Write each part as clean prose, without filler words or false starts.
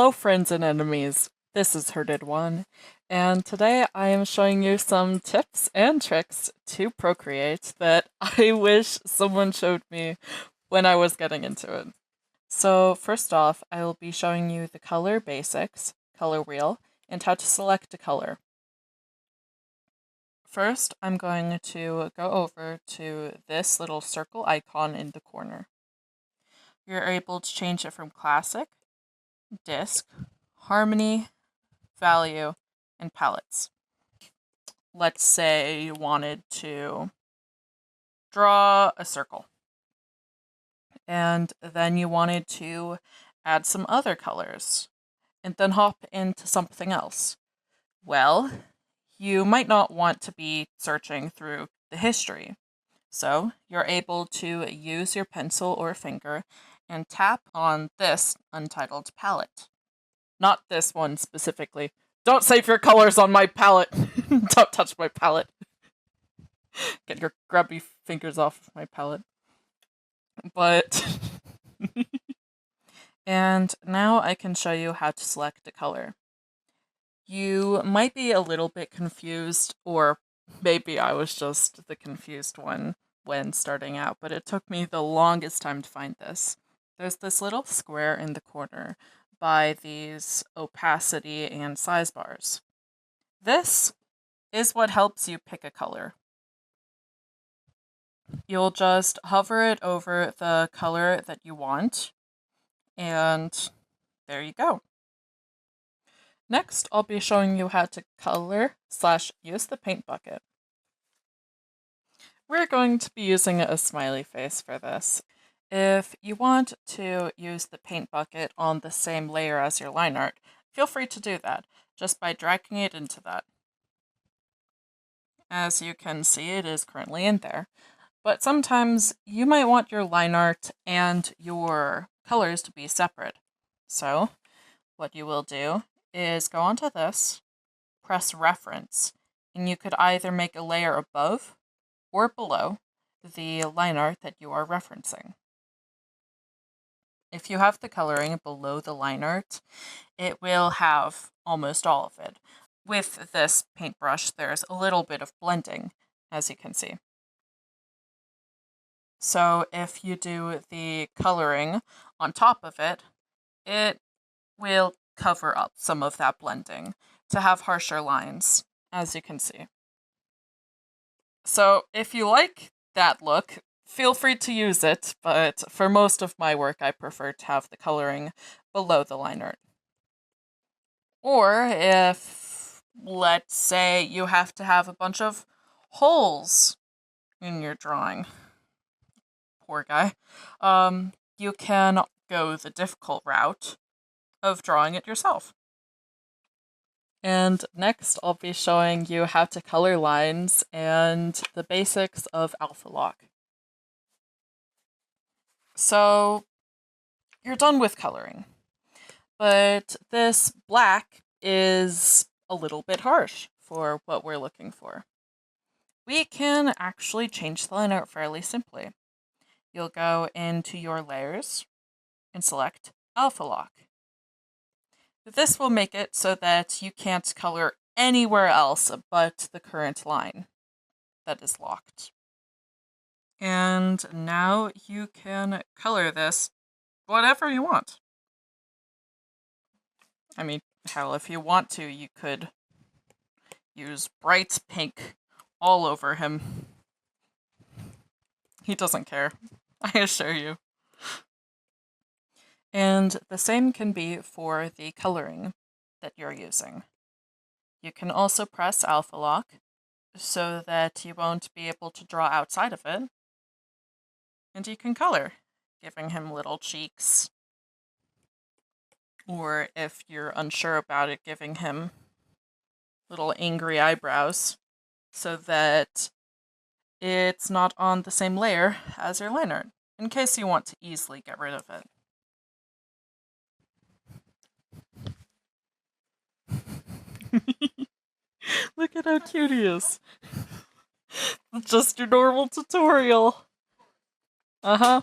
Hello friends and enemies, this is Herded One, and today I am showing you some tips and tricks to Procreate that I wish someone showed me when I was getting into it. So first off, I will be showing you the color basics, color wheel, and how to select a color. First, I'm going to go over to this little circle icon in the corner. You're able to change it from classic, disk, harmony, value, and palettes. Let's say you wanted to draw a circle, and then you wanted to add some other colors, and then hop into something else. Well, you might not want to be searching through the history, so you're able to use your pencil or finger and tap on this untitled palette. Not this one specifically. Don't save your colors on my palette. Don't touch my palette. Get your grubby fingers off my palette. But and now I can show you how to select a color. You might be a little bit confused, or maybe I was just the confused one when starting out, but it took me the longest time to find this. There's this little square in the corner by these opacity and size bars. This is what helps you pick a color. You'll just hover it over the color that you want, and there you go. Next, I'll be showing you how to color/use the paint bucket. We're going to be using a smiley face for this. If you want to use the paint bucket on the same layer as your line art, feel free to do that, just by dragging it into that. As you can see, it is currently in there. But sometimes you might want your line art and your colors to be separate. So, what you will do is go onto this, press reference, and you could either make a layer above or below the line art that you are referencing. If you have the coloring below the line art, it will have almost all of it. With this paintbrush, there's a little bit of blending, as you can see. So if you do the coloring on top of it, it will cover up some of that blending to have harsher lines, as you can see. So if you like that look, feel free to use it, but for most of my work I prefer to have the coloring below the line art. Or if, let's say, you have to have a bunch of holes in your drawing, poor guy, you can go the difficult route of drawing it yourself. And next, I'll be showing you how to color lines and the basics of alpha lock. So, you're done with coloring, but this black is a little bit harsh for what we're looking for. We can actually change the line art fairly simply. You'll go into your layers and select alpha lock. This will make it so that you can't color anywhere else but the current line that is locked. And now you can color this whatever you want. I mean, hell, if you want to, you could use bright pink all over him. He doesn't care, I assure you. And the same can be for the coloring that you're using. You can also press alpha lock so that you won't be able to draw outside of it. And you can color, giving him little cheeks. Or if you're unsure about it, giving him little angry eyebrows so that it's not on the same layer as your line art, in case you want to easily get rid of it. Look at how cute he is. Just your normal tutorial. Uh-huh.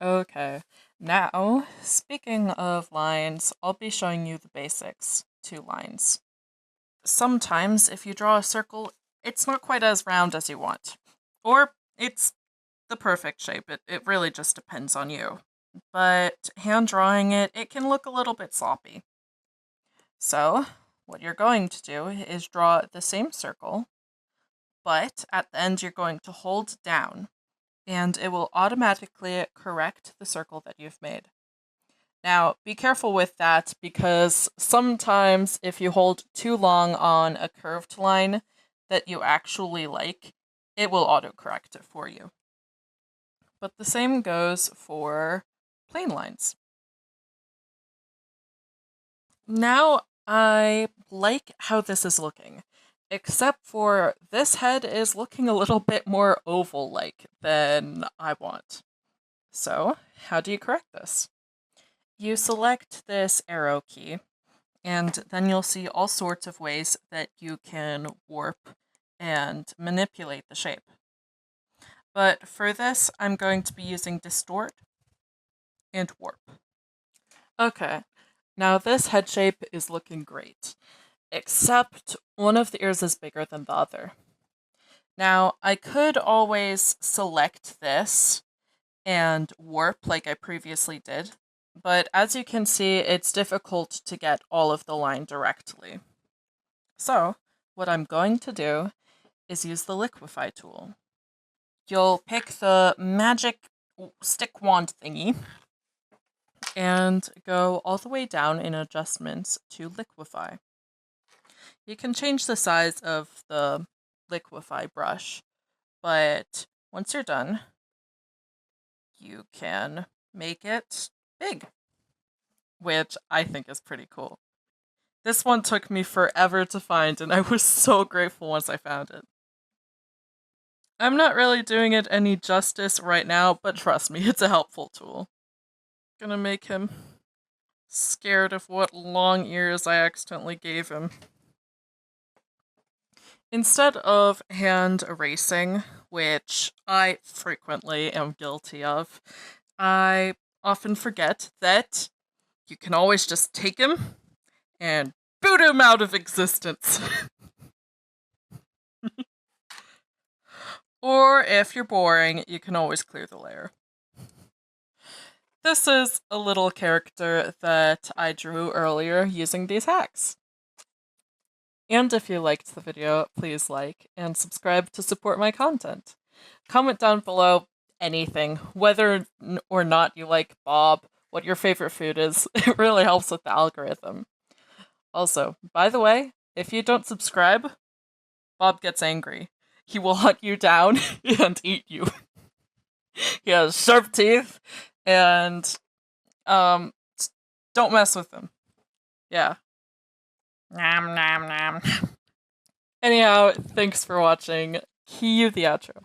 Okay, now, speaking of lines, I'll be showing you the basics to lines. Sometimes, if you draw a circle, it's not quite as round as you want. Or it's the perfect shape. It really just depends on you. But hand drawing it, it can look a little bit sloppy. So, what you're going to do is draw the same circle, but at the end you're going to hold down, and it will automatically correct the circle that you've made. Now, be careful with that because sometimes if you hold too long on a curved line that you actually like, it will autocorrect it for you. But the same goes for plain lines. Now I like how this is looking, except for this head is looking a little bit more oval-like than I want. So, how do you correct this? You select this arrow key, and then you'll see all sorts of ways that you can warp and manipulate the shape. But for this, I'm going to be using distort and warp. Okay, now this head shape is looking great, except one of the ears is bigger than the other. Now, I could always select this and warp like I previously did, but as you can see, it's difficult to get all of the line directly. So, what I'm going to do is use the liquify tool. You'll pick the magic stick wand thingy and go all the way down in adjustments to liquify. You can change the size of the liquify brush, but once you're done, you can make it big, which I think is pretty cool. This one took me forever to find, and I was so grateful once I found it. I'm not really doing it any justice right now, but trust me, it's a helpful tool. Gonna make him scared of what long ears I accidentally gave him. Instead of hand erasing, which I frequently am guilty of, I often forget that you can always just take him and boot him out of existence. Or if you're boring, you can always clear the layer. This is a little character that I drew earlier using these hacks. And if you liked the video, please like and subscribe to support my content. Comment down below anything, whether or not you like Bob, what your favorite food is. It really helps with the algorithm. Also, by the way, if you don't subscribe, Bob gets angry. He will hunt you down and eat you. He has sharp teeth, and don't mess with him. Yeah. Nom nom nom. Anyhow, thanks for watching. Cue the outro.